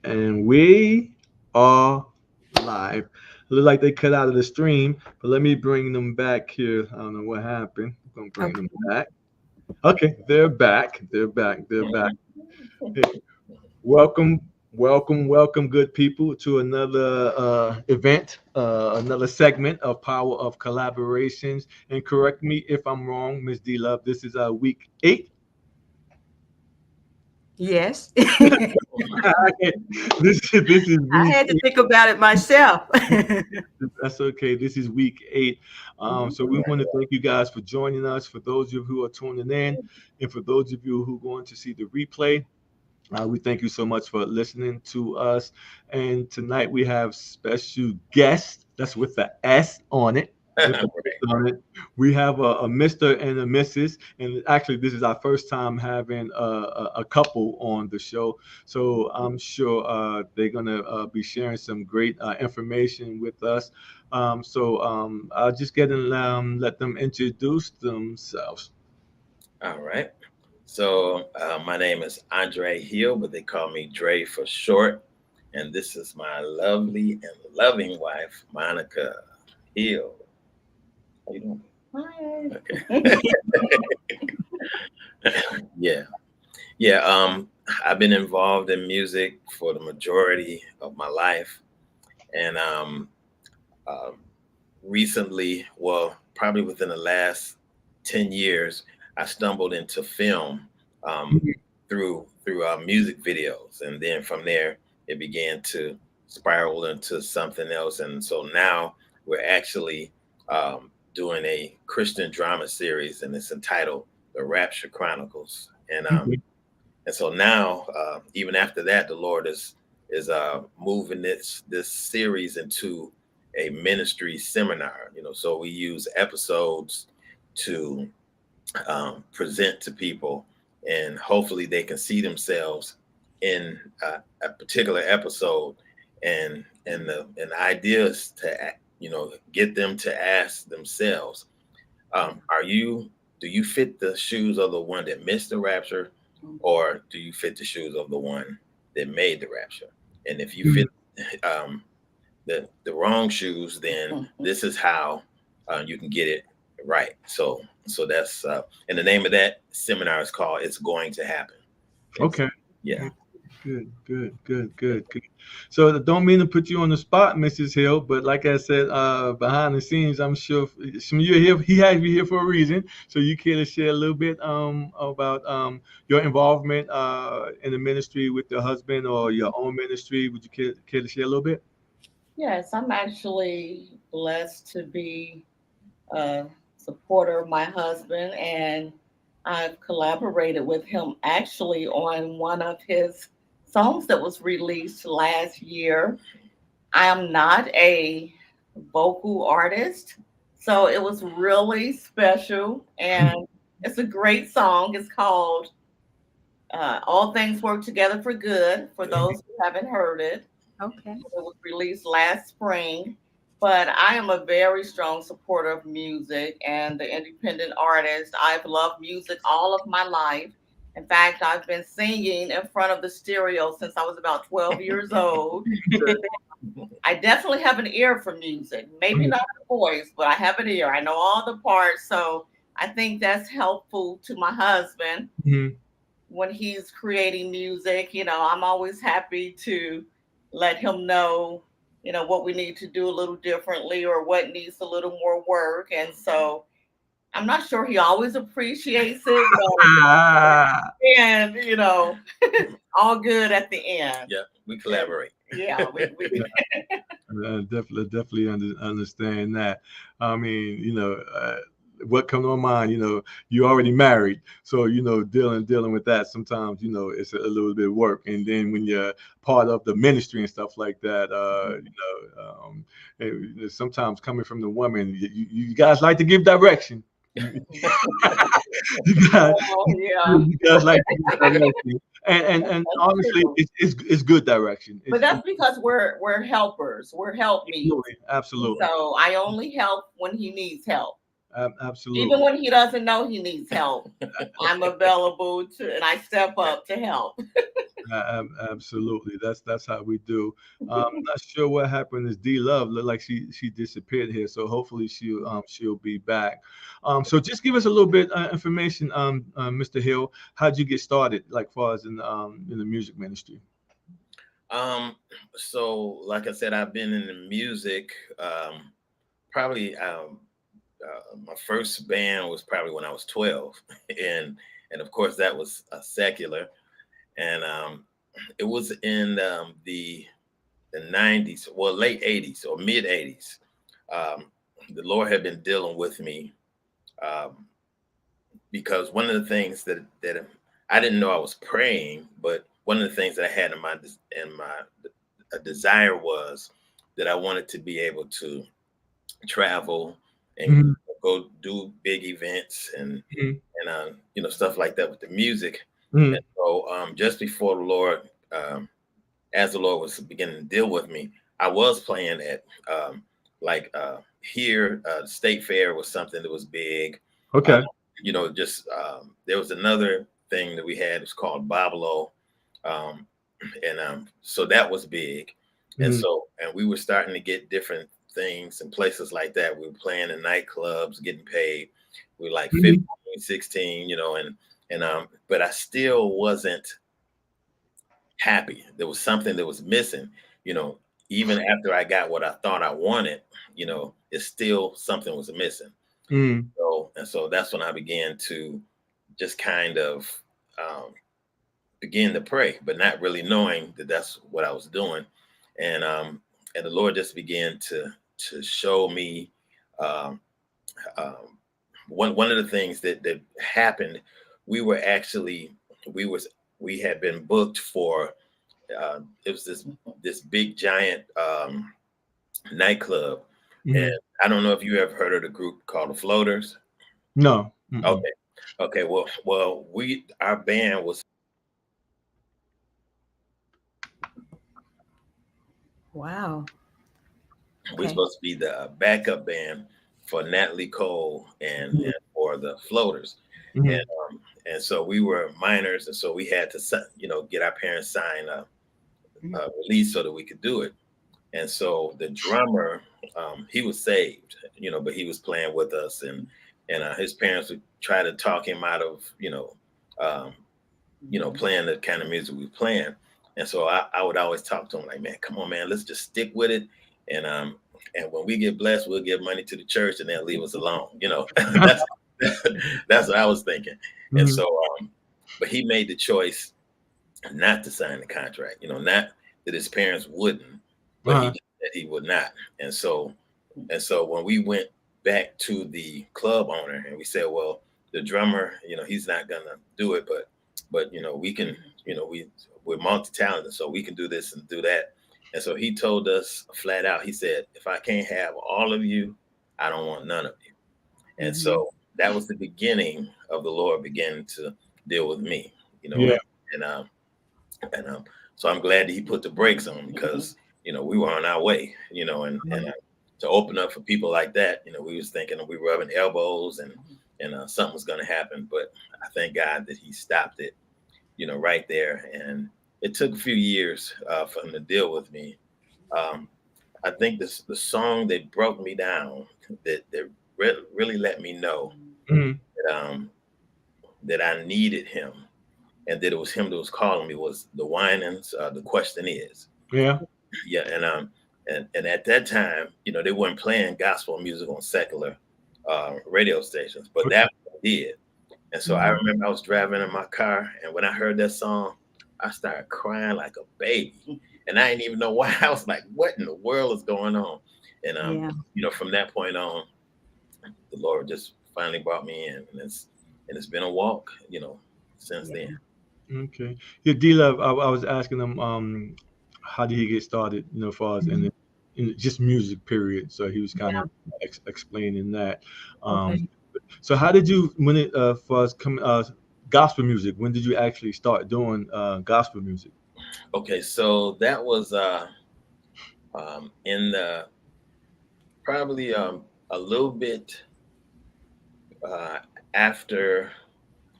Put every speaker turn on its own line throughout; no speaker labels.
And we are live. Look like they cut out of the stream, but let me bring them back here. I don't know what happened. I'm gonna bring
Okay.
them back. Okay, they're back. They're back. They're back. Hey, welcome, welcome, good people, to another event, another segment of Power of Collaborations. And correct me if I'm wrong, Miss D Love. This is week 8.
Yes.
This is
I
week
had to think about it myself.
That's okay. This is week 8.
Mhm.
So we want to thank you guys for joining us. For those of you who are tuning in, and for those of you who are going to see the replay, we thank you so much for listening to us. And tonight we have special guests. That's with the S on it. With the S on it. We have a Mr. and a Mrs. And actually, this is our first time having a couple on the show. So I'm sure they're going to be sharing some great information with us. I'll just get and let them introduce themselves.
All right. So my name is Andre Hill, but they call me Dre for short. And this is my lovely and loving wife, Monica Hill. How you doing?
Hi.
Okay. Yeah. Yeah. I've been involved in music for the majority of my life. And um, recently, well, probably within the last 10 years, I stumbled into film um, through music videos. And then from there, it began to spiral into something else. And so now we're actually doing a Christian drama series, and it's entitled The Rapture Chronicles. And so now, even after that, the Lord is moving this series into a ministry seminar. So we use episodes to present to people, and hopefully they can see themselves in a particular episode. And the idea is to get them to ask themselves, are you do you fit the shoes of the one that missed the rapture, or do you fit the shoes of the one that made the rapture? And if you fit um, the wrong shoes, then this is how you can get it right. So that's and the name of that seminar is called "It's Going to Happen." And so,
Okay.
yeah.
Good. So I don't mean to put you on the spot, Mrs. Hill, but like I said, behind the scenes, I'm sure some of you are here. He has you here for a reason. So you care to share a little bit about your involvement in the ministry with your husband or your own ministry? Would you care to share a little bit?
Yes, I'm actually blessed to be a supporter of my husband, and I've collaborated with him actually on one of his songs that was released last year. I am not a vocal artist, so it was really special, and it's a great song. It's called All Things Work Together for Good, for those who haven't heard it.
Okay.
It was released last spring. But I am a very strong supporter of music and the independent artist. I've loved music all of my life. In fact, I've been singing in front of the stereo since I was about 12 years old. I definitely have an ear for music. Maybe not the voice, but I have an ear. I know all the parts. So I think that's helpful to my husband
Mhm.
when he's creating music. I'm always happy to let him know, what we need to do a little differently or what needs a little more work. And so I'm not sure he always appreciates it,
Ah,
but and all good at the end.
Yeah, we
And
collaborate.
yeah, we
definitely understand that. I mean, what comes to my mind, you already married, so dealing with that sometimes, it's a little bit of work. And then when you're part of the ministry and stuff like that, sometimes coming from the woman, you guys like to give direction. You guys,
oh yeah.
you guys like to give direction, and
That's
honestly,
true.
it's good direction.
But
It's
that's because we're helpers. We're help me.
absolutely,
So I only help when he needs help. Even
absolutely.
when he doesn't know he needs help, I'm available to, and I step up to help.
Absolutely. That's how we do. Not sure what happened. Is D Love looked like she disappeared here, so hopefully she'll be back. So just give us a little bit information, Mr. Hill. How'd you get started, like far as in the music ministry?
So like I said, I've been in the music. Probably my first band was probably when I was 12, and of course that was secular, and it was in the 90s, well, late 80s or mid 80s. The Lord had been dealing with me because one of the things that I didn't know I was praying, but one of the things that I had in my desire was that I wanted to be able to travel and go do big events and stuff like that with the music. And so just before the Lord, as the Lord was beginning to deal with me, I was playing at here, State Fair was something that was big.
Okay.
There was another thing that we had, it was called Babalo. So that was big. And we were starting to get different things and places like that. We were playing in nightclubs, getting paid. We were like 15, 16, but I still wasn't happy. There was something that was missing, even after I got what I thought I wanted, it's still something was missing. So that's when I began to just kind of begin to pray, but not really knowing that that's what I was doing. And the Lord just began to show me one of the things that happened. We had been booked for it was this big giant nightclub, and I don't know if you ever heard of the group called the Floaters.
No.
Okay. Well, our band was.
Wow.
We're supposed to be the backup band for Natalie Cole and for the Floaters. And so we were minors, and so we had to, get our parents sign a release so that we could do it. And so the drummer, he was saved, but he was playing with us, and his parents would try to talk him out of, playing the kind of music we were playing. And so I would always talk to him like, man, come on, man, let's just stick with it. And when we get blessed, we'll give money to the church and they'll leave us alone. That's what I was thinking. And so, but he made the choice not to sign the contract, not that his parents wouldn't, but he just said he would not. And so when we went back to the club owner and we said, well, the drummer, he's not gonna do it, but we can, we're multi-talented, so we can do this and do that. And so he told us flat out, he said, if I can't have all of you, I don't want none of you. And so that was the beginning of the Lord beginning to deal with me, so I'm glad that he put the brakes on because, we were on our way, and to open up for people like that, we was thinking we were rubbing elbows and something was going to happen. But I thank God that he stopped it, right there. And it took a few years for him to deal with me. I think the song that broke me down, that really let me know that I needed him and that it was him that was calling me, was the Winans, The Question Is.
Yeah.
And at that time, they weren't playing gospel music on secular radio stations, but that did. And so I remember I was driving in my car, and when I heard that song, I started crying like a baby. And I didn't even know why. I was like, what in the world is going on? And from that point on, the Lord just finally brought me in, and it's been a walk, since then.
Okay. Yeah, D-Love, I was asking him how did he get started, as far as in just music period. So he was kind of explaining that. So how did you, when it for us gospel music, when did you actually start doing gospel music?
Okay, so that was in the probably a little bit after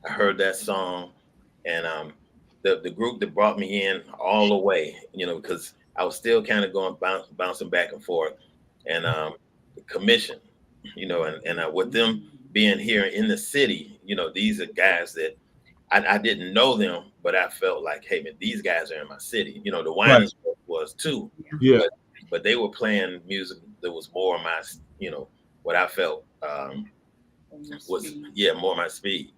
I heard that song, and the group that brought me in all the way, because I was still kind of going bouncing back and forth, and the commission, and with them being here in the city, these are guys that I didn't know them, but I felt like, hey man, these guys are in my city. The Winans was too,
Yeah.
but they were playing music that was more my, what I felt was more my speed,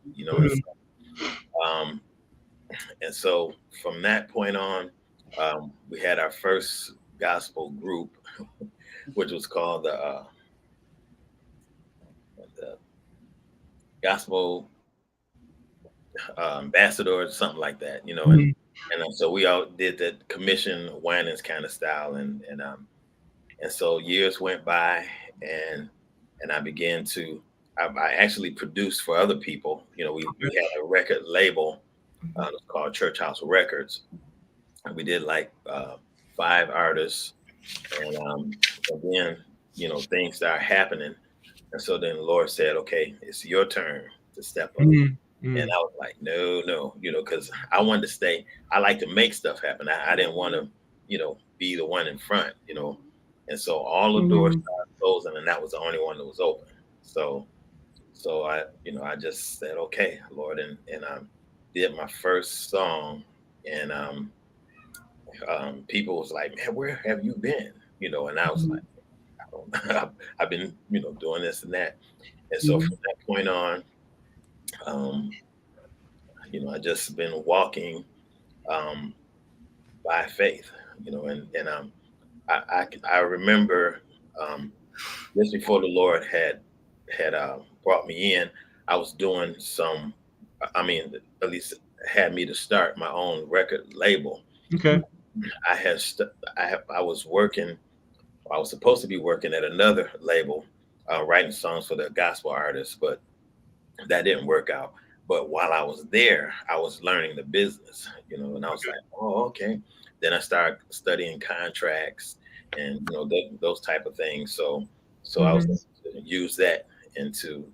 and so from that point on, we had our first gospel group, which was called the Gospel Ambassadors, something like that, and so we all did that commission Winans kind of style, and so years went by, and I began to I actually produced for other people. We had a record label called Church House Records, and we did like 5 artists, and then things started happening, and so then the Lord said, okay, it's your turn to step up. And I was like, no, because I wanted to stay. I like to make stuff happen. I didn't want to, be the one in front, and so all the doors started closing, and that was the only one that was open. So I, I just said, okay, Lord, and I did my first song, and people was like, man, where have you been? And I was like, I don't know. I've been, doing this and that. And so from that point on, I just been walking by faith, and I remember just before the Lord had brought me in, I was doing some, at least had me to start my own record label.
Okay.
I was working. I was supposed to be working at another label, writing songs for the gospel artists, but that didn't work out. But while I was there, I was learning the business, and I was like, oh, okay. Then I started studying contracts and those type of things. So I was able to use that into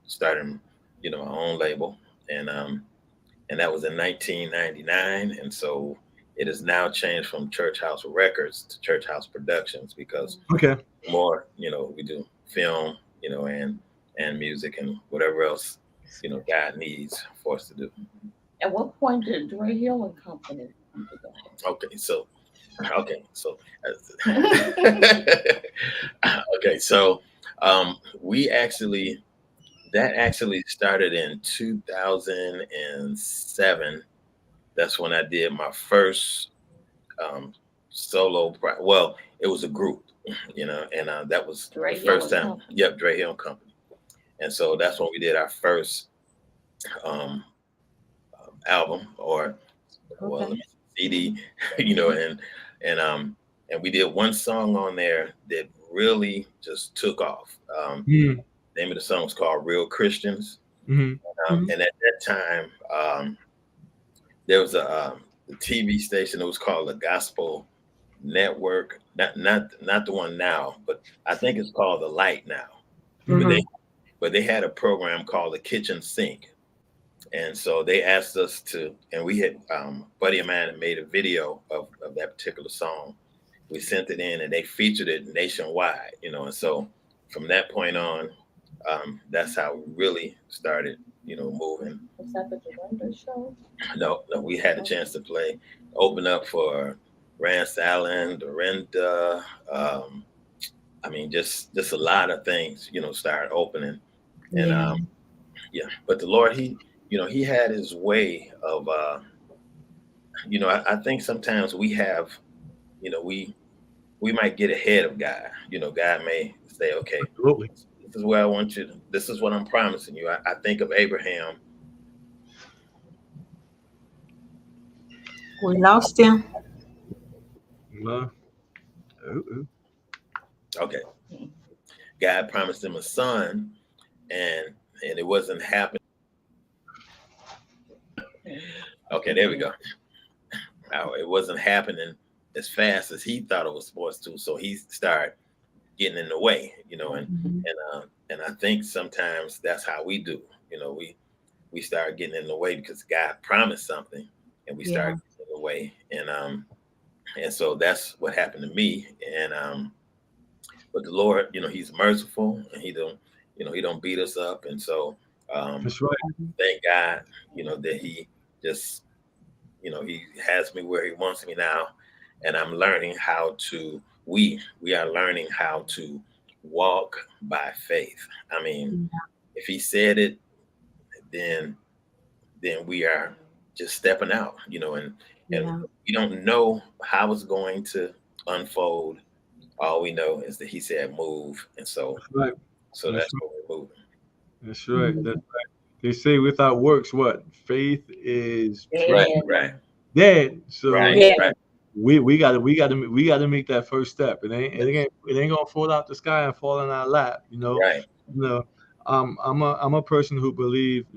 starting my own label, and that was in 1999, and so it has now changed from Church House Records to Church House Productions, because more we do film and music and whatever else God needs for us to do.
At what point did Dre Hill and Company come together?
Okay, so we actually started in 2007. That's when I did my first solo. Well, it was a group, and that was
Dre
the
Hill
first
and
time.
Company.
Yep, Dre Hill and Company. And so that's when we did our first album, or CD, and we did one song on there that really just took off. The name of the song was called Real Christians. And at that time, there was a TV station that was called the Gospel Network, not the one now, but I think it's called The Light now. But they had a program called The Kitchen Sink. And so they asked us to, and we had, buddy of mine had made a video of that particular song. We sent it in, and they featured it nationwide, and so from that point on, that's how we really started, moving.
Was that the Dorinda show?
No, we had a chance to open up for Rance Allen, Dorinda. Just a lot of things, started opening. And but the Lord, he had his way of, I think sometimes we have, we might get ahead of God. God may say, okay,
Absolutely.
this is where I want you to, this is what I'm promising you. I think of Abraham.
We lost him.
Okay. God promised him a son, and it wasn't happening. Okay, there we go. It wasn't happening as fast as he thought it was supposed to, so he started getting in the way, and I think sometimes that's how we do. We start getting in the way because God promised something, and we
Yeah.
started getting away. And so that's what happened to me. But the Lord, He's merciful, and He don't beat us up. And so um,
That's right.
thank God, that He just, He has me where He wants me now, and I'm learning how to. We are learning how to walk by faith. I mean, if He said it, then we are just stepping out, and
Yeah.
we don't know how it's going to unfold. All we know is that He said move, and so
That's right. That's
that's
right.
what we're moving.
That's right. That's right. They say without works, what? Faith is
Right,
Yeah.
right,
dead. So
right,
Yeah.
right,
we gotta make that first step. It ain't gonna fall out the sky and fall in our lap.
right.
You know. I'm a person who believe,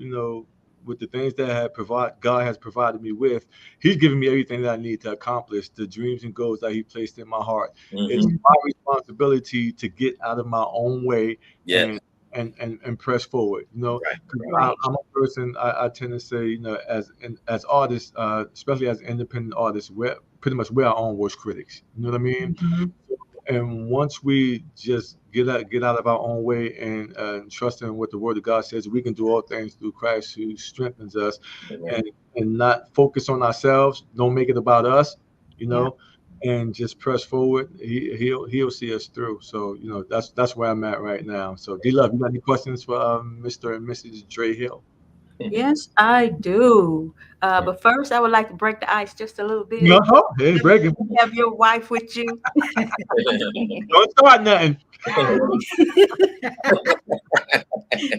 with the things that God has provided me with, He's given me everything that I need to accomplish the dreams and goals that He placed in my heart. It's
Hmm.
my responsibility to get out of my own way
Yeah,
and and press forward.
right,
'Cause
right.
Right.
I'm a person. I tend to say, as artists, especially as independent artists, we're our own worst critics. You know what I mean?
Mhm.
And once we just get out of our own way and trust in what the Word of God says, we can do all things through Christ who strengthens us,
Amen.
and not focus on ourselves. Don't make it about us, you
Yeah.
know, and just press forward. He'll see us through. So that's where I'm at right now. So D Love, you got any questions for Mr. and Mrs. Dre Hill?
Yes, I do. But first, I would like to break the ice just a little bit.
No, ain't breaking.
You have your wife with you.
Don't start nothing.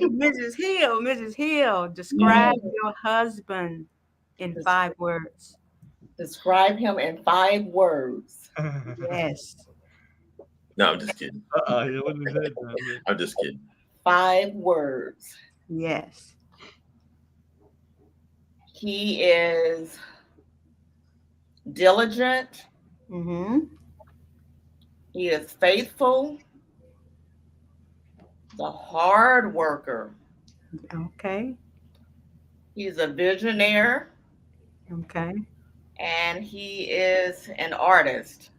Mrs. Hill, describe your husband in 5 words.
Describe him in 5 words.
Yes.
No, I'm just kidding.
Yeah, what is that?
I'm just kidding.
5 words.
Yes.
He is diligent.
Mm-hmm.
He is faithful. The hard worker.
Okay.
He's a visionary,
Okay.
and he is an artist.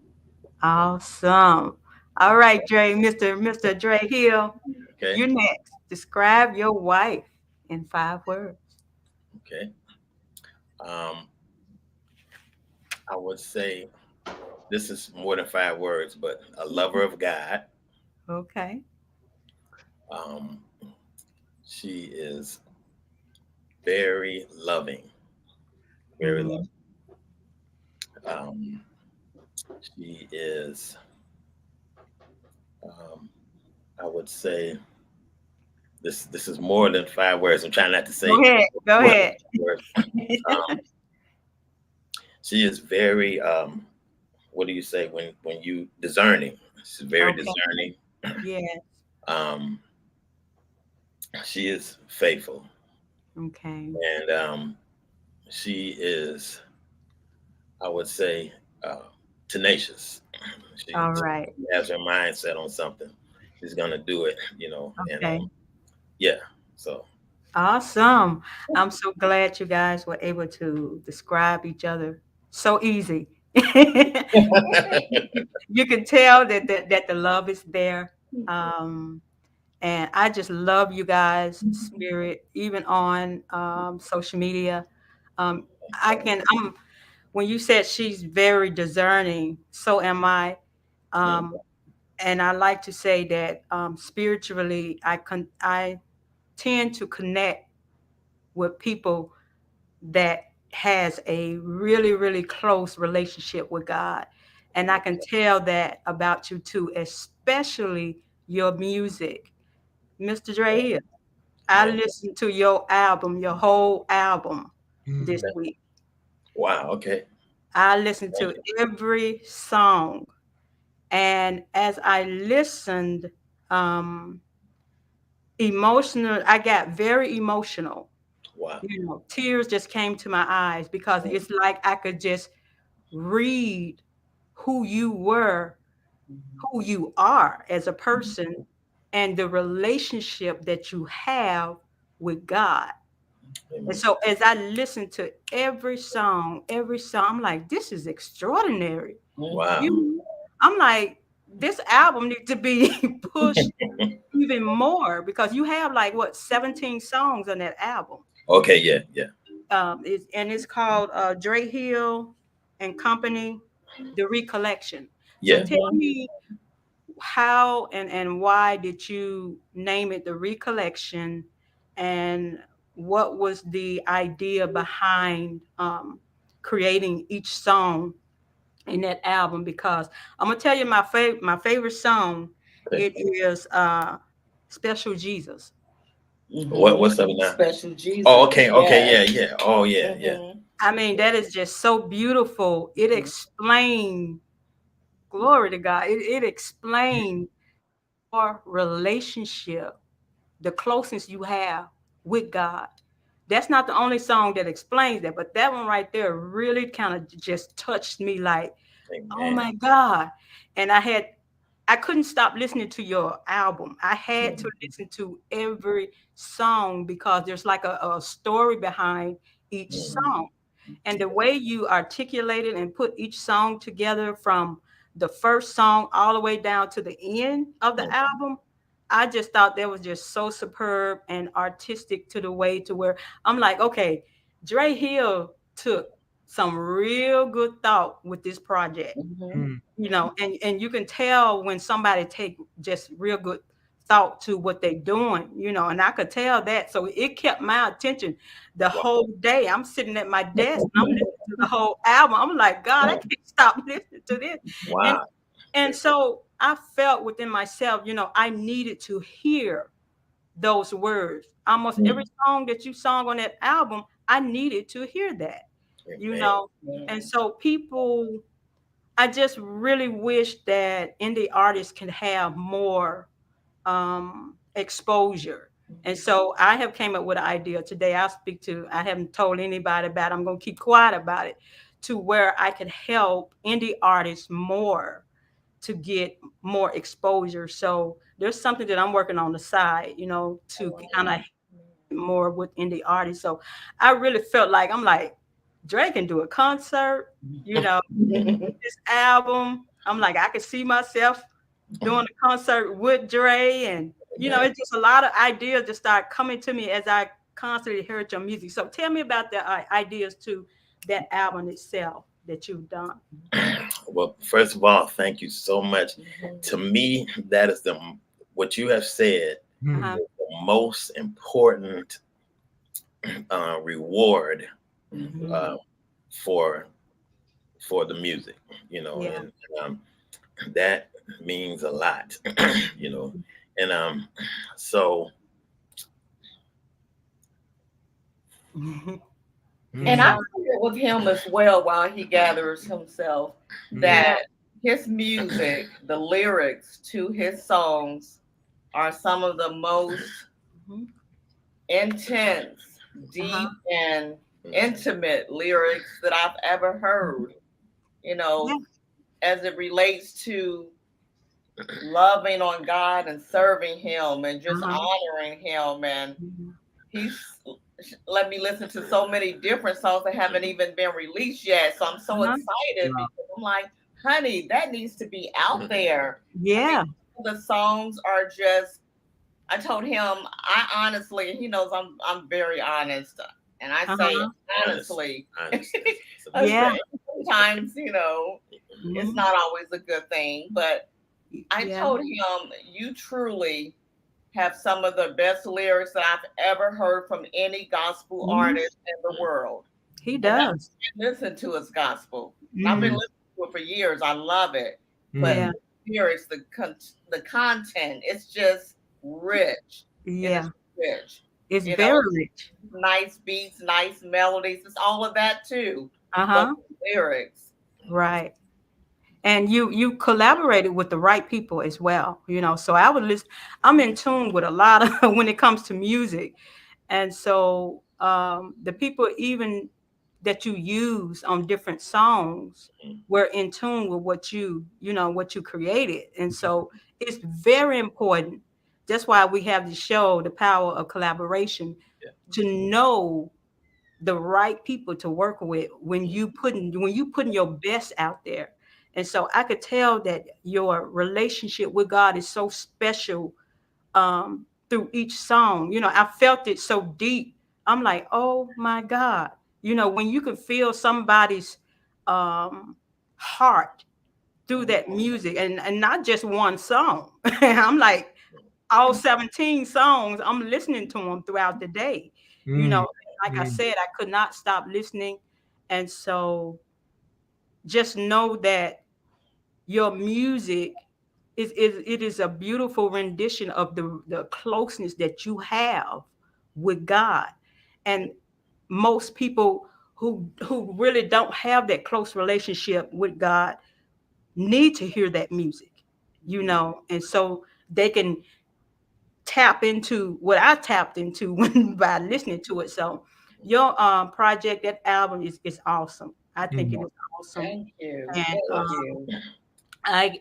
Awesome. All right, Mr. Dre Hill,
Okay,
you're next. Describe your wife in 5 words.
okay. Um, I would say this is more than 5 words, but a lover of God.
Okay.
Um, she is very loving, very
Mhm.
loving. Um, she is, um, I would say, this is more than 5 words. I'm trying not to say
Go ahead. Go
more than
ahead.
5 words. Um, she is very, what do you say when you discerning? She's very
Okay.
discerning.
Yeah.
Um, she is faithful,
Okay.
and she is, I would say, tenacious. She
All right.
has her mind set on something. She's gonna do it, and
Okay.
yeah. So
Awesome. I'm so glad you guys were able to describe each other so easy. You can tell that the love is there. Um, and I just love you guys' spirit, even on social media. Um, I'm when you said she's very discerning, so am I. Um, and I like to say that spiritually, I tend to connect with people that has a really, really close relationship with God. And I can tell that about you too, especially your music. Mr. Dre Hill, I
yeah.
listened to your album, your whole album this
Mm.
week.
Wow. Okay.
I listened
Thank
to every song. And as I listened, um, I got very emotional.
Wow.
Tears just came to my eyes because it's like I could just read who you were, who you are as a person, and the relationship that you have with God. And so as I listened to every song, I'm like, this is extraordinary.
Wow.
I'm like, this album needs to be pushed even more, because you have like what 17 songs on that album.
Okay, yeah.
It's called Dre Hill and Company, The Recollection.
Yeah.
So tell me, how and why did you name it The Recollection, and what was the idea behind creating each song in that album? Because I'm gonna tell you my favorite song.
Okay.
It is Special Jesus.
What's up now?
Special Jesus.
Oh, okay, yeah. Oh, yeah.
I mean, that is just so beautiful. It explained, glory to God. It explained your relationship, the closeness you have with God. That's not the only song that explains that, but that one right there really kind of just touched me like,
Amen.
oh my God. And I couldn't stop listening to your album. I had to listen to every song, because there's like a story behind each song. And the way you articulated and put each song together, from the first song all the way down to the end of the album, I just thought that was just so superb and artistic, to the way to where I'm like, okay, Dre Hill took some real good thought with this project. You know, and you can tell when somebody take just real good thought to what they're doing, you know, and I could tell that. So it kept my attention the whole day. I'm sitting at my desk and I'm listening to the whole album. I'm like, God, I can't stop listening to this.
Wow.
And so I felt within myself, you know, I needed to hear those words. Almost every song that you sung on that album, I needed to hear that, you know. And so people, I just really wish that indie artists can have more exposure. And so I have came up with an idea today. I haven't told anybody about it. I'm going to keep quiet about it, to where I can help indie artists more to get more exposure. So there's something that I'm working on the side, you know, to kind of more with indie artists. So I really felt like, I'm like, Dre can do a concert, you know, this album. I'm like, I could see myself doing a concert with Dre, and you know, it's just a lot of ideas that start coming to me as I constantly heard your music. So tell me about the ideas to that album itself that you've done.
Well, first of all, thank you so much. To me, that is what you have said, the most important reward for the music, you know, and that means a lot, you know, and so.
And I feel with him as well, while he gathers himself, that his music, the lyrics to his songs, are some of the most intense, deep, and intimate lyrics that I've ever heard, you know, as it relates to loving on God and serving him and just honoring him. And he's let me listen to so many different songs that haven't even been released yet. So I'm so excited, because I'm like, honey, that needs to be out there.
Yeah.
I mean, the songs are just, I told him, I honestly, he knows I'm very honest. And I say honestly.
Yeah.
Sometimes, you know, it's not always a good thing, but I told him, you truly have some of the best lyrics that I've ever heard from any gospel artist in the world.
He does.
Listen to his gospel. I've been listening to it for years. I love it. But the lyrics, the content, it's just rich.
Yeah.
It's rich.
It's very rich.
Nice beats, nice melodies. It's all of that too.
But
lyrics.
Right. And you collaborated with the right people as well, you know. So I would listen. I'm in tune with a lot of when it comes to music, and so the people even that you use on different songs were in tune with what you know what you created, and so it's very important. That's why we have the show, The Power of Collaboration, to know the right people to work with when you putting your best out there. And so I could tell that your relationship with God is so special through each song. I felt it so deep. I'm like, oh my God. When you can feel somebody's heart through that music, and not just one song. I'm like, all 17 songs, I'm listening to them throughout the day.
Mm,
Like I
mm,
said, I could not stop listening. And so just know that your music is a beautiful rendition of the closeness that you have with God. And most people who really don't have that close relationship with God need to hear that music, and so they can tap into what I tapped into by listening to it. So your project, that album is awesome. I think it
mm.
is awesome.
Thank you.
And
Thank you.
I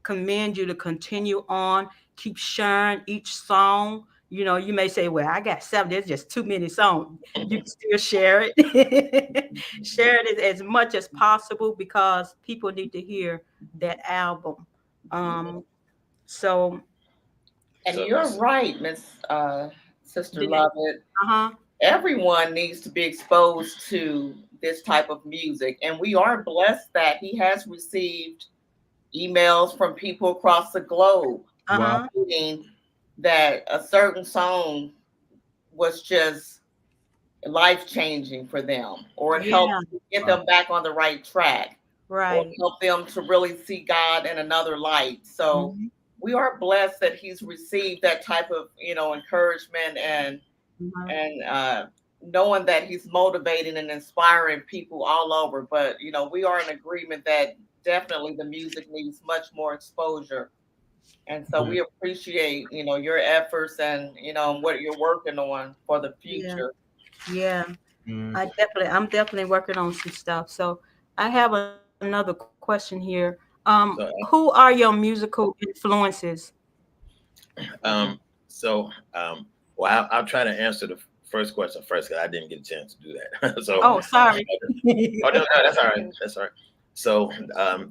commend you to continue on, keep sharing each song. You may say, well, I got 7, there's just too many songs. You can still share it. Share it as much as possible, because people need to hear that album. So
And
So,
you're right, Miss Sister
did it,
Lovett.
uh-huh.
Everyone needs to be exposed to this type of music. And we are blessed that he has received emails from people across the globe
Wow.
Uh-huh.
saying that a certain song was just life changing for them, or it helped
Yeah,
get them back on the right track, or
right.
help them to really see God in another light. So
Mhm,
we are blessed that he's received that type of, encouragement
mhm.
and knowing that he's motivating and inspiring people all over. But we are in agreement that definitely the music needs much more exposure. And so
Yeah.
we appreciate, your efforts and what you're working on for the
Yeah,
future.
yeah.
Yeah.
I'm definitely working on some stuff. So I have another question here.
so,
Who are your musical influences?
um, so, well, I'll try to answer the first question first because I didn't get a chance to do that. So,
Oh, sorry.
oh no, that's all right. That's all right. So,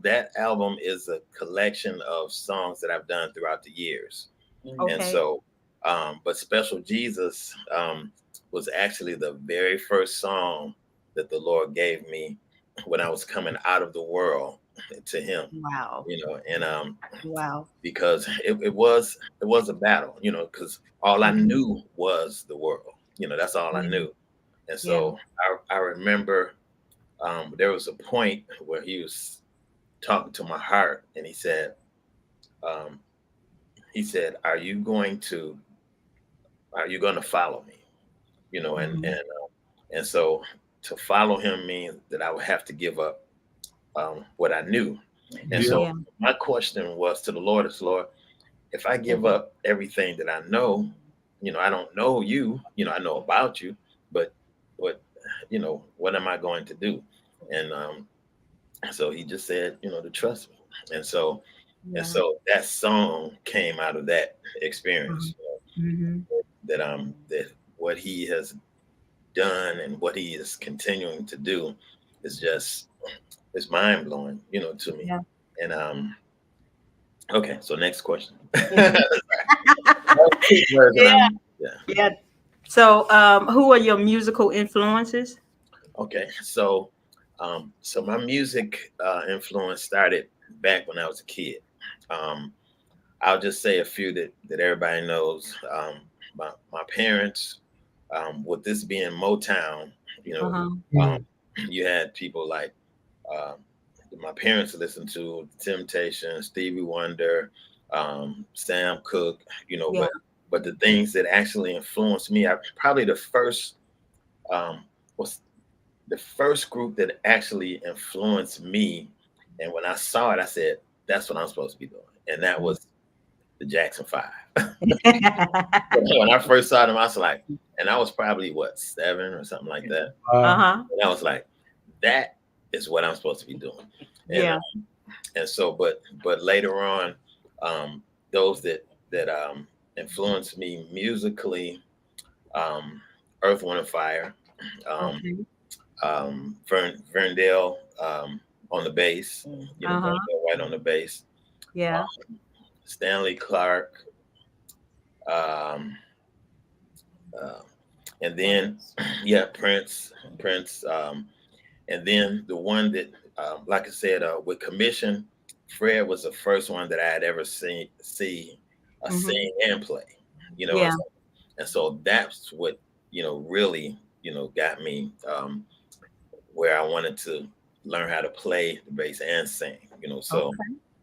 that album is a collection of songs that I've done throughout the years. And
Okay.
so, but Special Jesus was actually the very first song that the Lord gave me when I was coming out of the world to Him,
Wow.
and
Wow.
because it was a battle, because all I
Mhm.
knew was the world, that's all I
Yeah.
knew. And
Yeah.
so I remember there was a point where He was talking to my heart, and um, He said, are you going to follow me?
Mhm.
And so to follow Him means that I would have to give up what I knew. And
Yeah.
so
Yeah.
my question was to the Lord, Lord, if I give
Mhm.
up everything that I know, I don't know you, I know about you, but what am I going to do? And so He just said, to trust me. And so and
Yeah.
so that song came out of that
Mhm.
experience,
Mhm.
that what He has done and what He is continuing to do is just it's mind blowing, to me.
Yeah.
And okay, so next question.
Yeah.
Yeah.
Yeah. So, who are your musical influences?
Okay, so my music influence started back when I was a kid. Um, I'll just say a few that everybody knows. My parents, with this being Motown, you know,
Uh-huh.
um,
Mm.
you had people like um, my parents listened to Temptation, Stevie Wonder, Sam Cooke,
Yeah.
but the things that actually influenced me, probably um, was the first group that actually influenced me. And when I saw it, I said, "That's what I'm supposed to be doing," and that was the Jackson Five. When I first saw them, I was like, and I was probably what, 7 or something like that.
Uh-huh.
And I was like, that is what I'm supposed to be doing. And
Yeah.
and so, but later on, those that influenced me musically Earth, Wind, and Fire, um,
Okay.
Verndale on the bass,
Uh-huh.
Verndale White on the bass,
Yeah.
Stanley Clark, um, uh, and then Prince, and then the one that, like I said, with Commission, Fred was the first one that I had ever see
Hmm.
sing and play,
Yeah.
and so that's what really got me where I wanted to learn how to play the bass and sing,
Okay.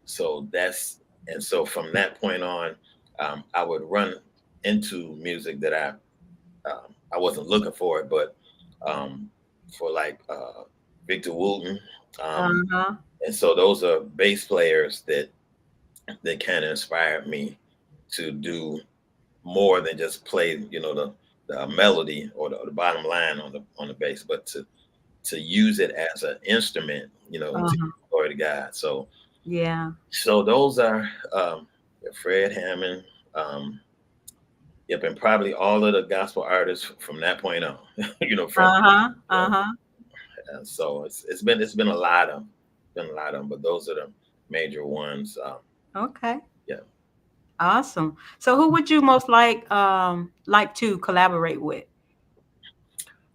so that's and so from that point on, I would run into music that I wasn't looking for it, but for like Victor Wooten, um,
Uh-huh.
and so those are bass players that kind of inspired me to do more than just play, the melody or the bottom line on the bass, but to use it as an instrument, to
Uh-huh.
glory to God.
Yeah.
So those are Fred Hammond, um, yep, and probably all of the gospel artists from that point on, from
Uh-huh.
uh,
Uh-huh.
so it's been a lot of them, but those are the major ones.
Okay.
Yeah.
Awesome. So who would you most like to collaborate with?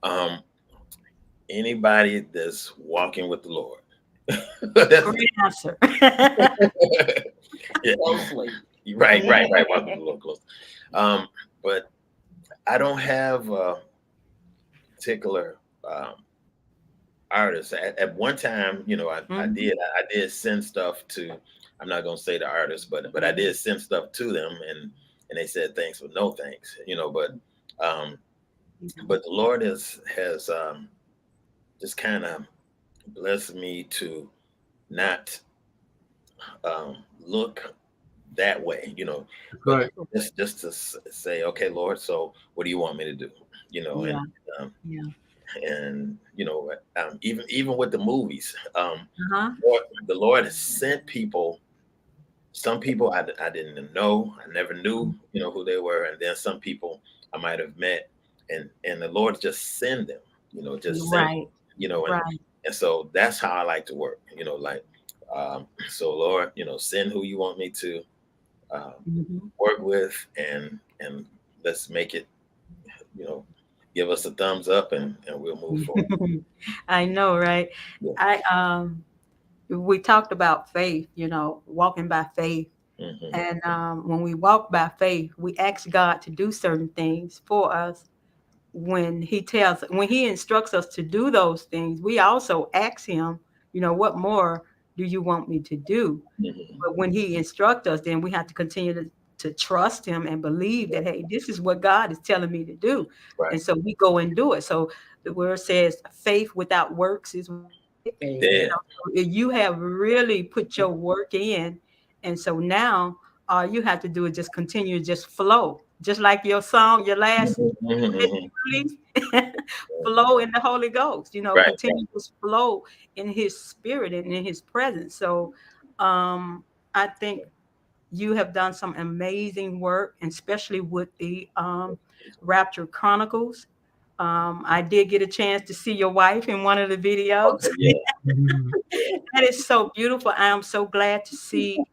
Um, Anybody that's walking with the Lord. That's
Great answer.
yeah,
Closely.
right. Walking with the Lord close. Um, but I don't have a particular artist. At one time, I
Mhm.
did send stuff to. I'm not gonna say the artist, but I did send stuff to them, and they said thanks, but no thanks. Um, but the Lord has just kind of blessed me to not look that way, but
Right.
just to say, okay, Lord, so what do you want me to do? And
Yeah.
um,
Yeah.
and even with the movies,
Uh-huh.
The Lord has sent people. Some people I didn't know, I never knew, who they were, and then some people I might have met, and the Lord just send them, just send,
Right.
and
Right.
so that's how I like to work, like so Lord, send who you want me to
Mhm.
work with, and let's make it, you know, give us a thumbs up, and we'll move forward.
I know, right?
Yeah.
I We talked about faith, walking by faith.
Hmm.
And when we walk by faith, we ask God to do certain things for us. When He instructs us to do those things, we also ask Him, what more do you want me to do?
Hmm.
But when He instructs us, then we have to continue to trust Him and believe that, hey, this is what God is telling me to do.
Right.
And so we go and do it. So the word says faith without works is
Yeah.
you have really put your work in, and so now all you have to do is just continue to just flow, just like your song, your last
Hmm. Hmm.
release. Flow in the Holy Ghost,
Right.
continue to flow in His Spirit and in His presence. So I think you have done some amazing work, and especially with the Rapture Chronicles. I did get a chance to see your wife in one of the videos.
Okay. Yeah.
Mhm.
That is so beautiful. I am so glad to see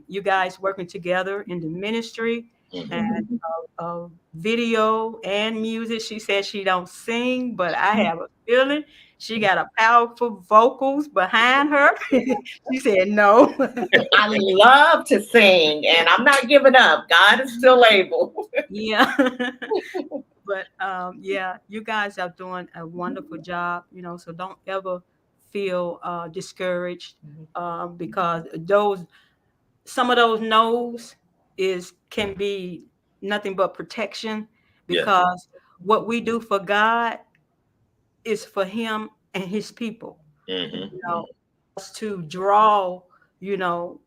you guys working together in the ministry and
Hmm.
video and music. She said she don't sing, but I have a feeling she got a powerful vocals behind her. She said no.
I love to sing, and I'm not giving up. God is still able.
Yeah. But yeah, you guys are doing a wonderful job, so don't ever feel discouraged because some of those no's can be nothing but protection,
Yeah.
because what we do for God is for Him and His people,
Hmm.
you know, to draw,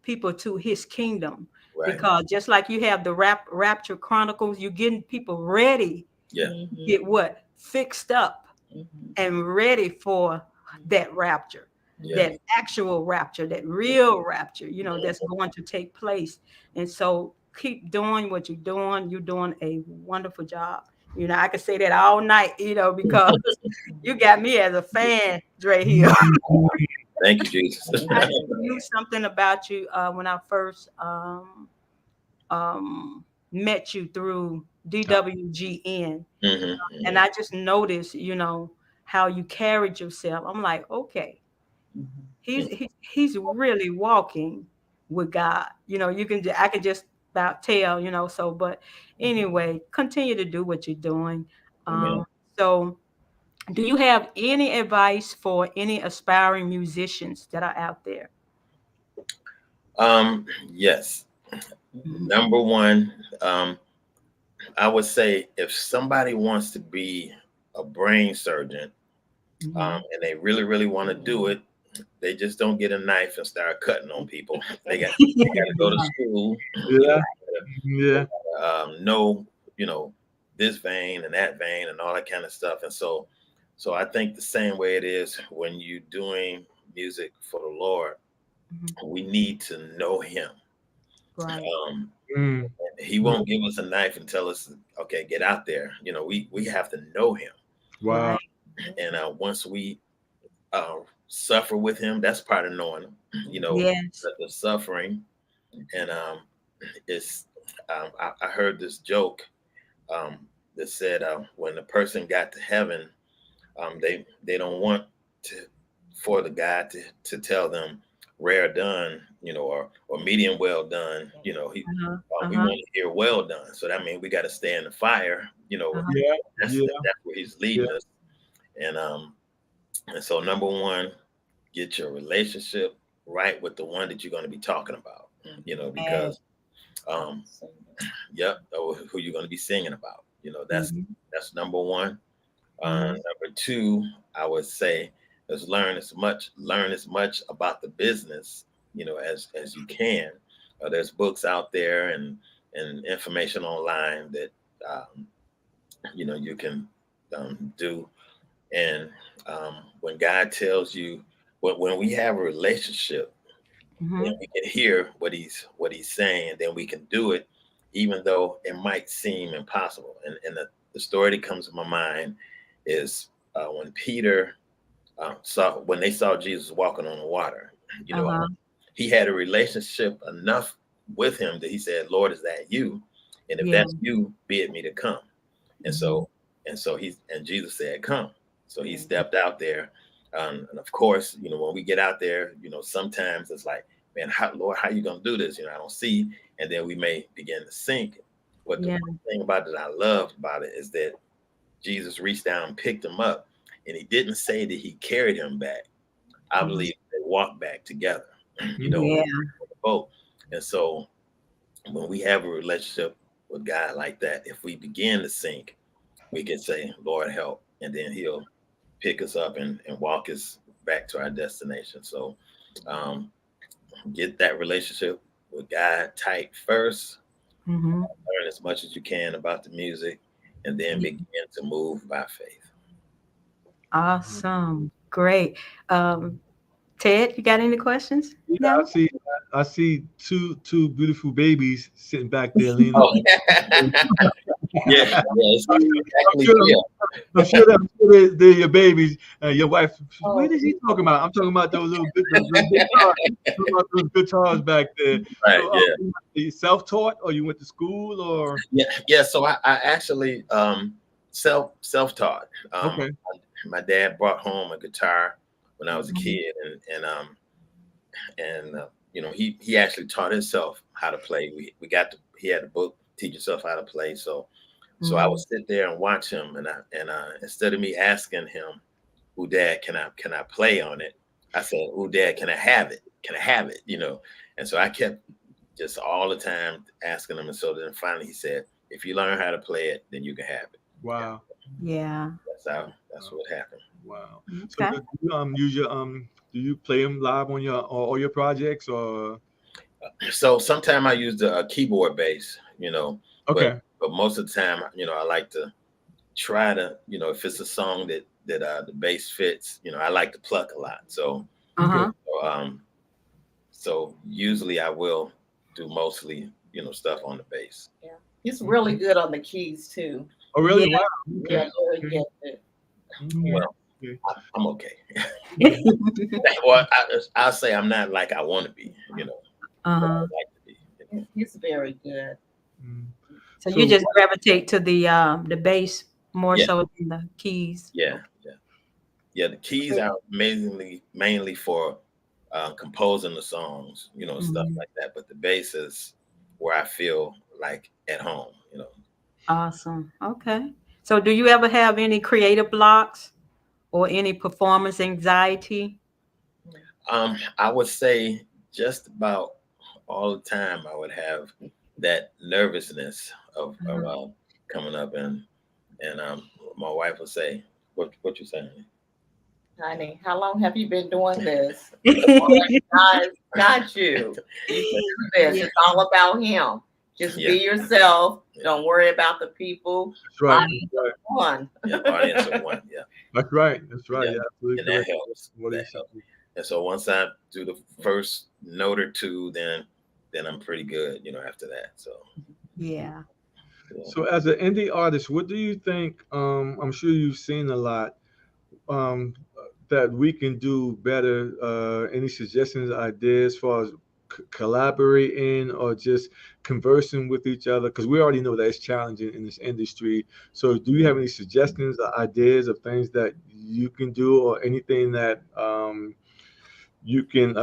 people to His kingdom.
Right.
Because just like you have the Rapture Chronicles, you're getting people ready,
Yeah.
get what fixed up and ready for that rapture,
Yeah.
that actual rapture, that real rapture, that's going to take place. And so keep doing what you're doing. You're doing a wonderful job. You know, I could say that all night, you know, because you got me as a fan, Dre Hill.
Thank you, Jesus.
I knew something about you when I first met you through DWGN. And I just noticed, you know, how you carried yourself. I'm like, okay, he's really walking with God. You know, I can just about tell, you know. So, but anyway, continue to do what you're doing. So, do you have any advice for any aspiring musicians that are out there?
Yes. Number one, I would say if somebody wants to be a brain surgeon, and they really, really want to do it, they just don't get a knife and start cutting on people. They got to go to school. Know, you know, this vein and that vein and all that kind of stuff. And so I think the same way it is when you're doing music for the Lord, we need to know Him.
Right.
He won't give us a knife and tell us, okay, get out there. You know, we have to know Him.
Wow.
Right.
And once we suffer with Him, that's part of knowing Him. You know, the suffering. And it's I heard this joke that said when the person got to heaven, they don't want for the guy to tell them rare done, you know, or medium well done. You know, we want to hear well done. So that means we got to stay in the fire. You know, that's where He's leading us. And so number one, get your relationship right with the one that you're going to be talking about. You know, because who you're going to be singing about. You know, that's number one. Number two, I would say is learn as much about the business, you know, as you can. There's books out there and information online that you know you can do. And when God tells you, when we have a relationship, then we can hear what he's saying, and then we can do it, even though it might seem impossible. And the story that comes to my mind is when Peter when they saw Jesus walking on the water. You know, he had a relationship enough with Him that he said, "Lord, is that you? And if that's you, bid me to come." And so Jesus said, "Come." So he stepped out there. And of course, you know, when we get out there, you know, sometimes it's like, man, Lord, how you going to do this? You know, I don't see. And then we may begin to sink. But the one thing about it that I loved about it is that Jesus reached down and picked him up. And He didn't say that He carried him back. I believe they walked back together, you know, on the boat. And so when we have a relationship with God like that, if we begin to sink, we can say, "Lord, help." And then He'll pick us up and walk us back to our destination. So get that relationship with God tight first. Learn as much as you can about the music, and then begin to move by faith.
Awesome. Great. Ted, you got any questions?
Yeah,
No?
I see two beautiful babies sitting back there leaning.
Oh. Yeah.
I'm sure they're your babies. Your wife. What is he talking about? I'm talking about those little those guitars back there.
Right.
So, are you self-taught, or you went to school, or?
Yeah. So I actually self-taught.
Okay.
My dad brought home a guitar when I was a kid, and you know, he actually taught himself how to play. He had a book, Teach Yourself How to Play. So I would sit there and watch him, and instead of me asking him, "Oh, Dad, can I play on it?" I said, "Oh, Dad, can I have it? Can I have it?" You know, and so I kept just all the time asking him, and so then finally he said, "If you learn how to play it, then you can have it."
Yeah.
That's what happened.
Wow.
Okay.
So do you play them live on all your projects, or?
So sometimes I use the keyboard bass, you know.
Okay.
But most of the time, you know, I like to try to, you know, if it's a song that the bass fits, you know, I like to pluck a lot. So so usually I will do mostly, you know, stuff on the bass.
Yeah, he's really good on the keys too.
Oh, really?
Yeah.
Wow. Okay.
Yeah, very gifted.
Mhm.
Well,
Okay.
I'm okay. Well, I'll say I'm not like I want to be, but I
Uh-huh.
like to be.
He's very good.
Mm.
So you just gravitate to the bass more
Yeah.
so than the keys.
Yeah. The keys are mainly for composing the songs, stuff
Mhm.
like that. But the bass is where I feel like at home.
Awesome. Okay. So do you ever have any creative blocks or any performance anxiety?
I would say just about all the time I would have that nervousness of coming up, and my wife would say, "What you saying?"
Honey, how long have you been doing this? God got you. You can do this.
Yeah.
It's all about him. Just be yourself. Don't worry about the people.
That's right.
Audience of one.
Yeah, audience of one. Yeah,
That's right. That's right.
Yeah.
Yeah, absolutely
and that
correct.
helps.
What
That
is
helps. And so once I do the first note or two, then I'm pretty good. After that. So.
Yeah.
So as an indie artist, what do you think? I'm sure you've seen a lot um, that we can do better. Any suggestions, ideas, as far as collaborating or just conversing with each other? Because we already know that it's challenging in this industry. So do you have any suggestions or ideas of things that you can do, or anything that you can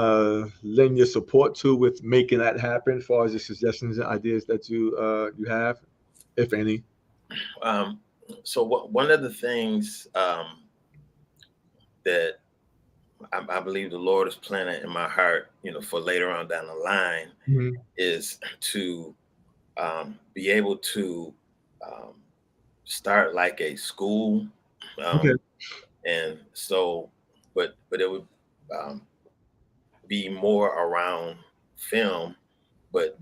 lend your support to with making that happen? As far as the suggestions and ideas that you have, if any.
So one of the things that I believe the Lord is planting in my heart, for later on down the line,
Mhm.
is to be able to start like a school,
Okay.
and so, but it would be more around film, but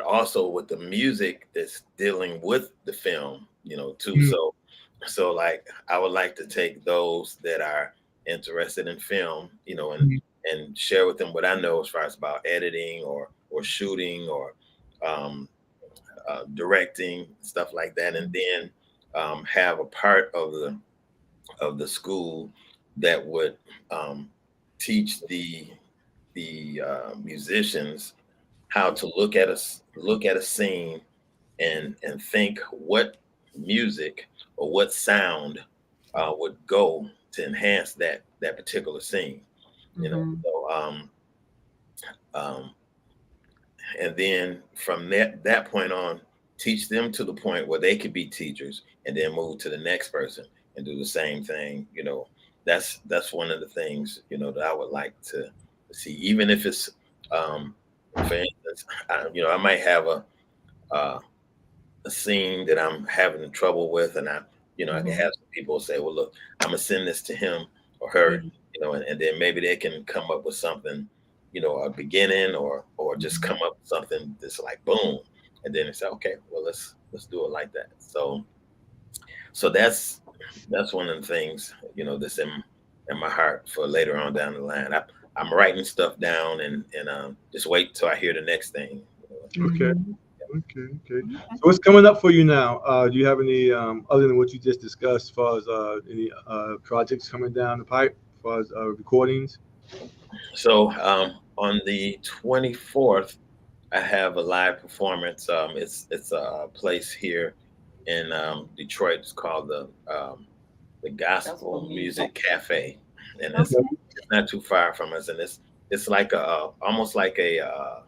also with the music that's dealing with the film, too.
Mhm.
So like I would like to take those that are interested in film,
Mhm.
and share with them what I know as far as about editing or shooting or um, directing, stuff like that, and then have a part of the school that would teach the musicians how to look at a scene and think what music or what sound would go to enhance that particular scene.
Mhm.
So um, and then from that point on, teach them to the point where they could be teachers, and then move to the next person and do the same thing. That's one of the things that I would like to see, even if it's for instance, I might have uh, a scene that I'm having trouble with, and I can have some people say, well, look, I'm gonna send this to him or her,
Yeah.
and then maybe they can come up with something, a beginning or just come up with something that's like boom, and then it's okay, well, let's do it like that. So that's one of the things that's in my heart for later on down the line. I'm writing stuff down and just wait till I hear the next thing.
Okay.
Mhm.
Okay. Okay. So what's coming up for you now? Do you have any other than what you just discussed, as far as any projects coming down the pipe, as far as recordings?
So on the 24th, I have a live performance. It's a place here in Detroit. It's called the Gospel Music Cafe, and
Okay.
it's not too far from us. And it's like almost like a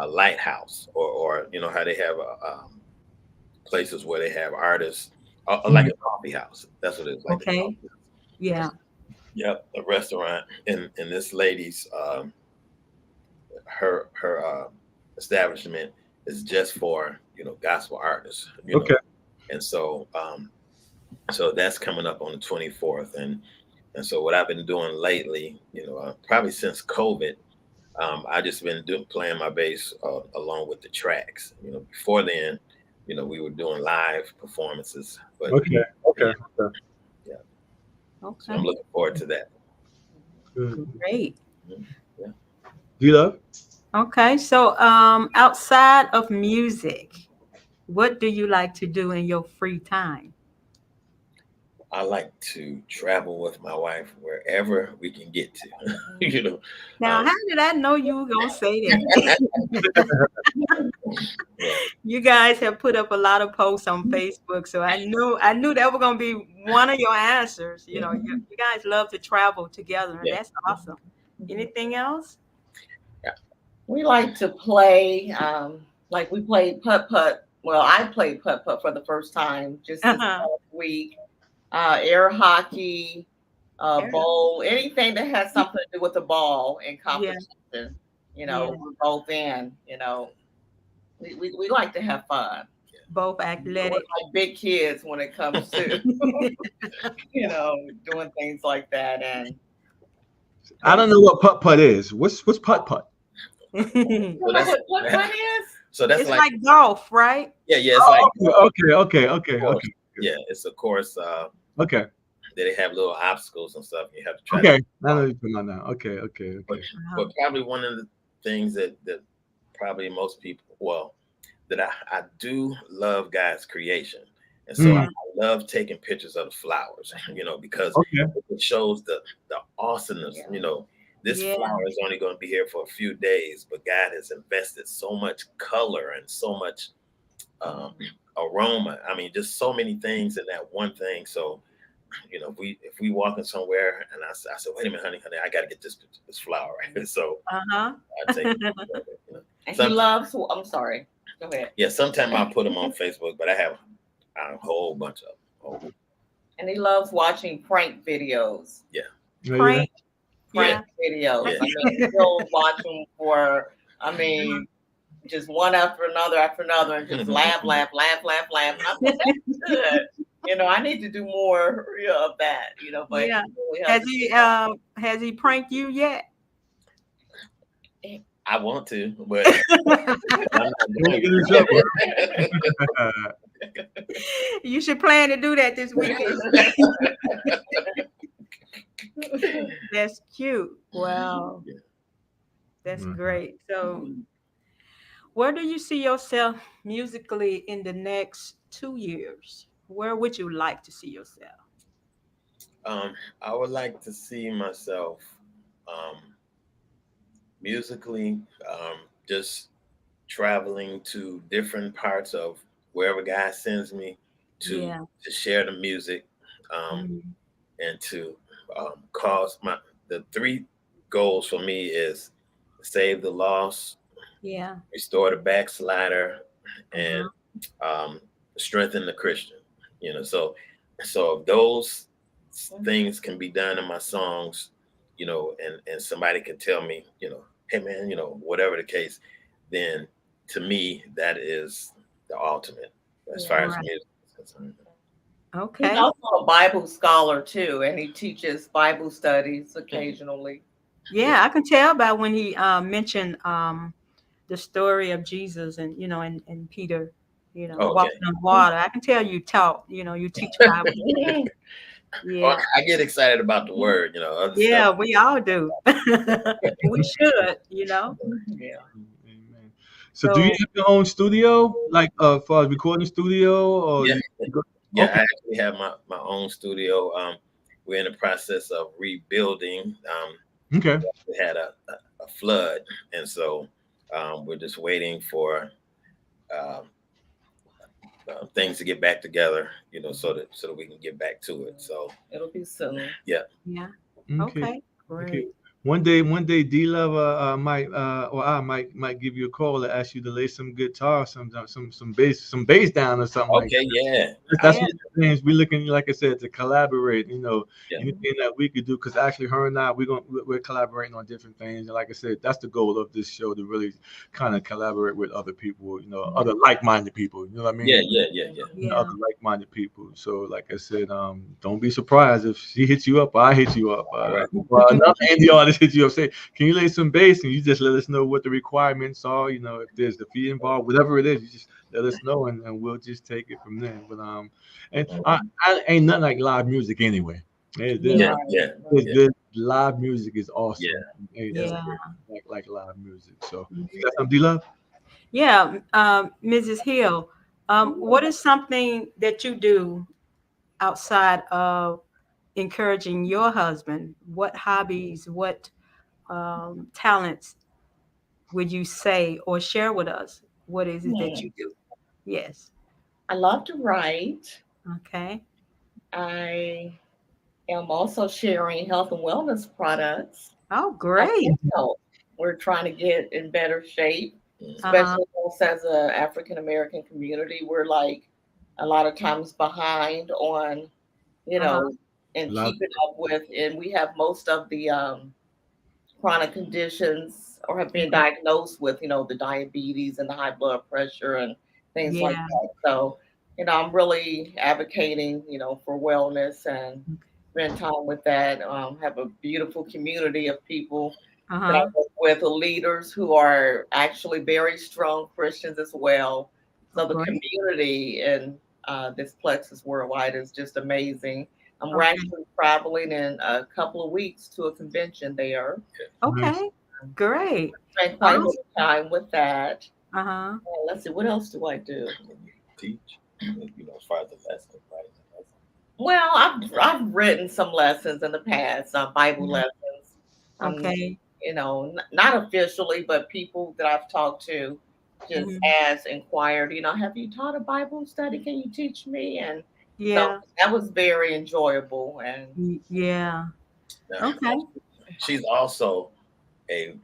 lighthouse, or how they have places where they have artists, like a coffee house. That's what it's like. A
Okay.
coffee house.
Yeah.
Yep, a restaurant, and this lady's her establishment is just for gospel artists.
Okay.
And so that's coming up on the 24th, and so what I've been doing lately, probably since COVID, I just been playing my bass along with the tracks. Before then, we were doing live performances, but
Okay. Okay. Okay.
yeah, so
Okay.
I'm looking forward to that.
Good.
Great.
Yeah.
Do you love?
Okay. So outside of music, What do you like to do in your free time?
I like to travel with my wife wherever we can get to. you know,
Now,
um,
how did I know you were gonna say that?
yeah,
You guys have put up a lot of posts on Facebook, so I knew that was gonna be one of your answers. You guys love to travel together, and
yeah,
that's awesome. Anything else?
yeah.
We like to play, like we played putt putt. Well, I played putt putt for the first time just this
Uh-huh.
past week. Air hockey, bowl, anything that has something to do with the ball in
Yeah,
competition.
yeah.
We're both in. We like to have fun.
Both
We're
athletic.
like big kids when it comes to doing things like that. And
I don't know what putt putt is. What's putt putt?
So that's
what is?
so that's
It's like golf, right?
yeah, it's like
Okay.
yeah, it's a course
Okay.
they have little obstacles and stuff. You have to try.
Okay.
To,
I know you're talking about now. Okay.
but,
Uh-huh.
but probably one of the things that probably most people, well, that I do love God's creation, and so I love taking pictures of the flowers. Because
Okay.
it shows the awesomeness.
Yeah.
This
Yeah.
flower is only going to be here for a few days, but God has invested so much color and so much aroma. I mean, just so many things in that one thing. So, if we walking somewhere and I said, wait a minute, honey, I got to get this flower. Right? So
Uh-huh.
I take.
And he loves. I'm sorry. Go ahead.
Yeah, sometimes I put them on Facebook, but I have a whole bunch of them.
And he loves watching prank videos.
Prank.
Prank videos.
Yeah.
I mean, he'll watch them for. I mean, just one after another, and just laugh. And I said, that's good. I need to do more of that. But
Yeah.
he really
Has he pranked you yet?
I want to, but I'm not doing it.
You should plan to do that this weekend. That's cute. Wow.
Yeah.
That's
Mhm.
great. So, where do you see yourself musically in the next 2 years? Where would you like to see yourself?
I would like to see myself musically, just traveling to different parts of wherever God sends me to share the music,
Mhm.
and to cause the three goals for me is save the lost,
Yeah.
restore the backslider, and strengthen the Christian. So if those things can be done in my songs, and somebody can tell me, hey man, whatever the case, then to me that is the ultimate as far as
Right.
music is concerned.
He's
Okay.
also a Bible scholar too, and he teaches Bible studies occasionally.
Yeah, I can tell by when he mentioned the story of Jesus and Peter,
Okay.
walking on water. I can tell you taught, you teach Bible.
Well,
Yeah.
I get excited about the word, other
Yeah,
stuff.
we all do. We should.
Yeah.
Amen. So, do you have your own studio, like for a recording studio, or
Yeah.
you go?
Yeah,
Okay.
I actually have my own studio. We're in the process of rebuilding.
Okay.
We had a flood, and so we're just waiting for things to get back together, so that we can get back to it. So
It'll be soon.
Yeah.
Okay.
Okay. Great.
One day, D Love might or I might give you a call to ask you to lay some guitar, some bass down or something like that.
okay, yeah,
That's
Yeah.
one of the things we're looking, like I said, to collaborate.
Yeah.
Anything that we could do, because actually, her and I, we're collaborating on different things. And like I said, that's the goal of this show, to really kind of collaborate with other people, other like-minded people. You know what I mean?
yeah.
Yeah.
Other like-minded people. So, like I said, don't be surprised if she hits you up or I hit you up.
Right.
Or another indie artist hits you up, say, "Can you lay some bass?" And you just let us know what the requirements are. If there's the fee involved, whatever it is, you just let us know, and we'll just take it from there. But and I ain't nothing like live music anyway.
Yeah.
Live music is awesome.
Yeah.
That's
Yeah.
great. Like live music. So you got something, D Love?
Yeah. Mrs. Hill, What is something that you do outside of encouraging your husband? What hobbies, what talents would you say or share with us? What is it that
Hmm.
you do? Yes.
I love to write.
Okay.
I am also sharing health and wellness products.
Oh,
Like
great.
good health. We're trying to get in better shape,
Uh-huh.
especially us as a African American community. We're like a lot of times behind on, you
Uh-huh.
know,
A
and
lot.
keeping up with, and we have most of the chronic conditions or have been
Okay.
diagnosed with, the diabetes and the high blood pressure and things like
Yeah.
that. So, I'm really advocating, for wellness and spend time with that. Have a beautiful community of people that I
Uh-huh.
work with, leaders who are actually very strong Christians as well.
Oh,
So the
great.
community in this Plexus Worldwide is just amazing. And we're
Okay.
actually traveling in a couple of weeks to a convention there.
Nice.
Okay. Great.
Spent quite a bit
Awesome.
of time with that.
Uh-huh.
Let's see, what else do I do?
Teach, as far as the lesson, right?
Well, I've written some lessons in the past, Bible
Mhm.
lessons. Um,
Okay.
not officially, but people that I've talked to just
Mhm.
asked, inquired, have you taught a Bible study? Can you teach me? And so
Yeah.
that was very enjoyable. And
Yeah.
Now,
Okay.
she's also a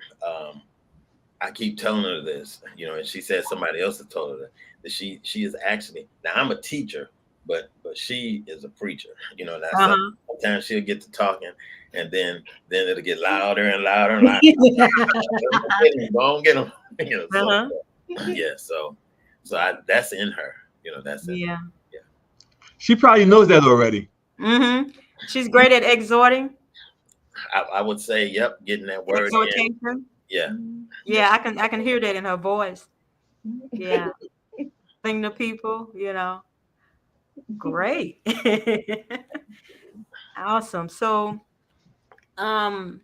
I keep telling her this, and she said somebody else had told her that she is actually, now I'm a teacher, but she is a preacher. That's
Uh-huh.
sometimes she'll get to talking, and then it'll get louder and louder and louder. Go on, get them. So
Uh-huh.
yeah, that's in her. That's in her.
Yeah.
Yeah.
She probably knows that already.
Mm-hmm. She's great at exhorting,
I would say, yep, getting that word in.
exhortation.
Yeah. Yeah.
Yeah, I can hear that in her voice. Yeah. Sing to people, Great. Awesome. So, um,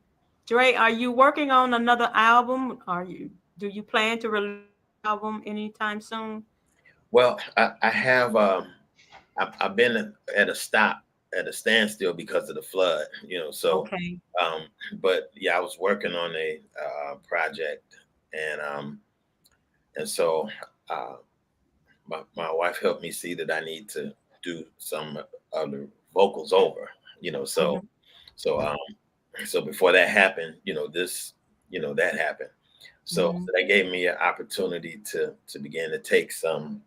Dre, are you working on another album? Do you plan to release an album anytime soon?
Well, I have I've been at a standstill because of the flood, so
Okay.
um but yeah, I was working on a project, and so uh my wife helped me see that I need to do some of the vocals over, so
Mhm.
so um so before that happened, that happened. So
Mhm.
that gave me an opportunity to begin to take some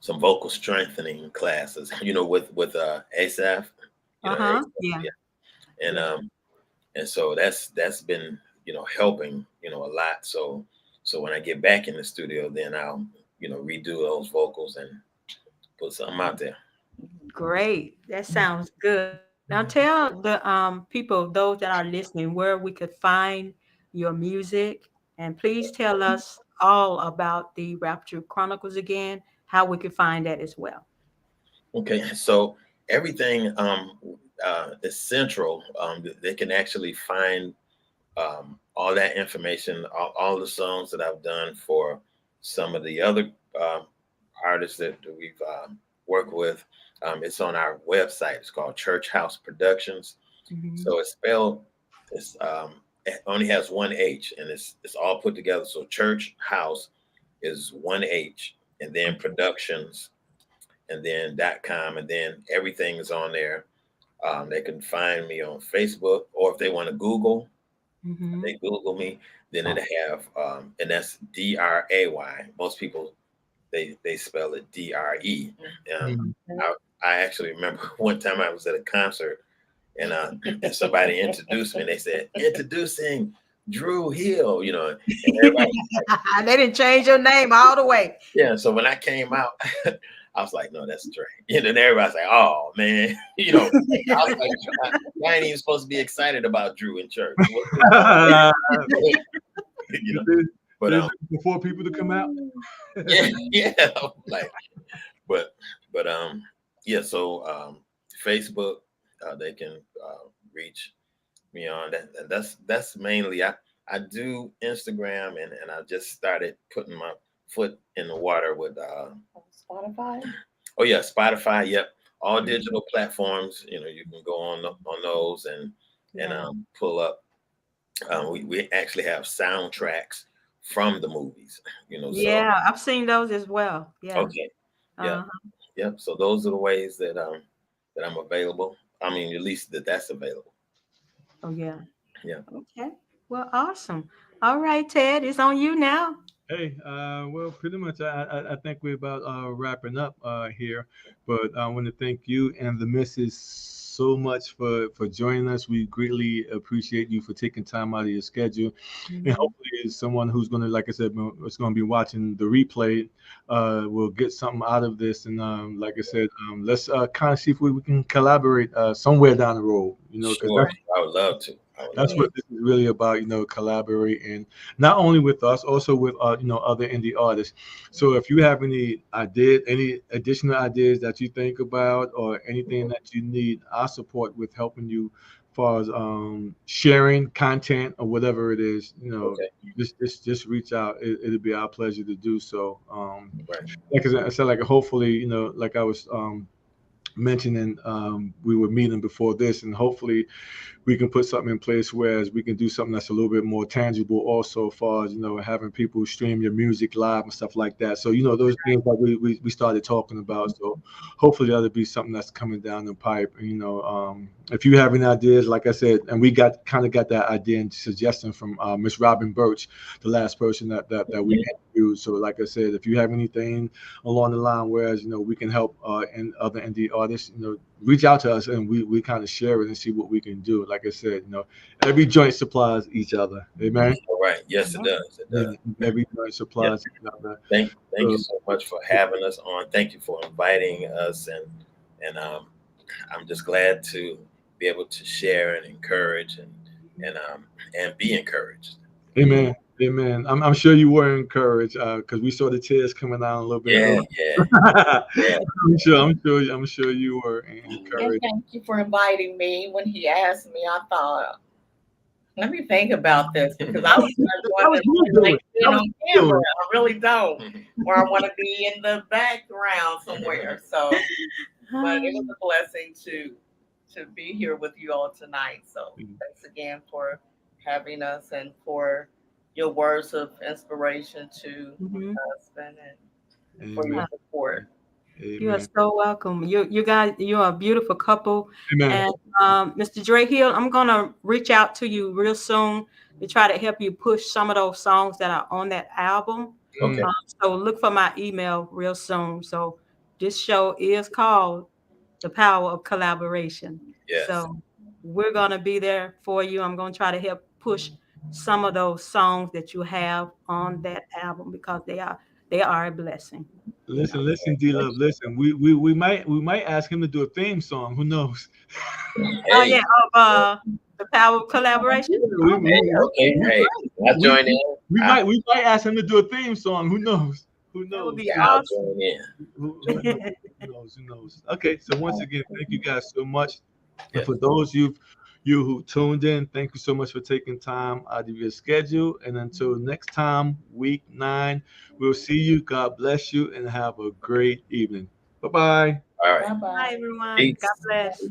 vocal strengthening classes, with ASAF,
Uh-huh.
ASAF,
Yeah.
yeah. And
Yeah.
and so that's been, helping, a lot. So when I get back in the studio, then I'll, redo those vocals and put something out there.
Great. That sounds good. Now tell the people, those that are listening, where we could find your music, and please tell us all about the Rapture Chronicles again, how we could find that as well.
Okay, so everything is central. They can actually find all that information, all the songs that I've done for some of the other artists that we've worked with. It's on our website. It's called Church House Productions.
Mhm.
So it's spelled. It only has one H, and it's all put together. So Church House is one H, and then Productions, and then .com, and then everything is on there. They can find me on Facebook, or if they want to Google,
Mhm.
they Google me, then it have and that's Dray. Most people they spell it Dre. Um,
Mhm.
I actually remember one time I was at a concert, and somebody introduced me, and they said, "Introducing Drew Hill," and everybody,
They didn't change your name all the way.
yeah. So when I came out, I was like, "No, that's Dre." And then everybody's like, "Oh man," I was like, I ain't even supposed to be excited about Drew in church. you know. But
There's before people to come out.
yeah, yeah, like, but yeah. So Facebook, they can reach me on that. That's mainly I do Instagram, and I just started putting my foot in the water with
Spotify.
oh yeah, Spotify. Yep, all digital platforms. You know, you can go on those and pull up. We actually have soundtracks from the movies. You know, so
Yeah, I've seen those as well. Yeah.
okay, yeah,
Uh-huh.
yep. So those are the ways that I'm available. I mean, at least that's available.
Oh, yeah.
Yeah.
Okay. Well, awesome. All right, Ted, it's on you now.
Hey, well, pretty much, I think we're about wrapping up here, but I want to thank you and the missus so much for joining us. We greatly appreciate you for taking time out of your schedule, and
Mhm.
hopefully, someone who's going to, like I said, is going to be watching the replay, will get something out of this. And like I said, let's kind of see if we can collaborate somewhere down the road. You know, because
Sure, I would love to. I would love
that's
to.
Yeah.
what this is really about, collaborating not only with us, also with other indie artists. So if you have any additional ideas that you think about, or anything that you need our support with helping you, as far as sharing content or whatever it is,
Okay.
just reach out. It'll be our pleasure to do so.
Right.
Like I said, like hopefully, like I was mentioning, we were meeting before this, and hopefully we can put something in place whereas we can do something that's a little bit more tangible also, as far as having people stream your music live and stuff like that. So those things that we started talking about. So hopefully that'll be something that's coming down the pipe. And, if you have any ideas, like I said, and we got that idea and suggestion from Miss Robin Birch, the last person that we interviewed. So like I said, if you have anything along the line whereas we can help and other indie artists, reach out to us, and we kind of share it and see what we can do. Like I said, every joint supplies each other. Amen.
All right. Yes, it does. It does.
Every joint supplies each other.
Thank you so much for having us on. Thank you for inviting us, and I'm just glad to be able to share and encourage and be encouraged.
Amen. Amen. I'm sure you were encouraged because we saw the tears coming down a little bit.
Yeah. Yeah.
I'm sure you were
And
encouraged.
thank you for inviting me. When he asked me, I thought, let me think about this, because I was
How was you
wondering,
doing?
like being
How was
on
you
camera.
doing?
I really don't. Or I want to be in the background somewhere. So, but it was a blessing to be here with you all tonight. So thanks again for having us and for your words of inspiration to my husband and for your support.
You are
Amen.
so welcome. You guys, you are a beautiful couple.
Amen.
And Mr. Dre Hill, I'm gonna reach out to you real soon to try to help you push some of those songs that are on that album.
Okay.
So look for my email real soon. So this show is called The Power of Collaboration.
Yes.
So we're gonna be there for you. I'm gonna try to help push some of those songs that you have on that album because they are a blessing.
Listen, D-Love, listen. We might ask him to do a theme song. Who knows?
Oh
Hey.
yeah, of The Power of Collaboration.
Okay. Hey, I join in.
We might ask him to do a theme song. Who knows? Who
That would
knows?
be
I'll
awesome.
join in.
Who knows? Who knows? Okay, so once again, thank you guys so much. And
Yes.
for those you who tuned in, thank you so much for taking time out of your schedule. And until next time, week 9, we'll see you. God bless you and have a great evening. Bye-bye.
All right.
Bye-bye.
Hi everyone.
Peace.
God bless.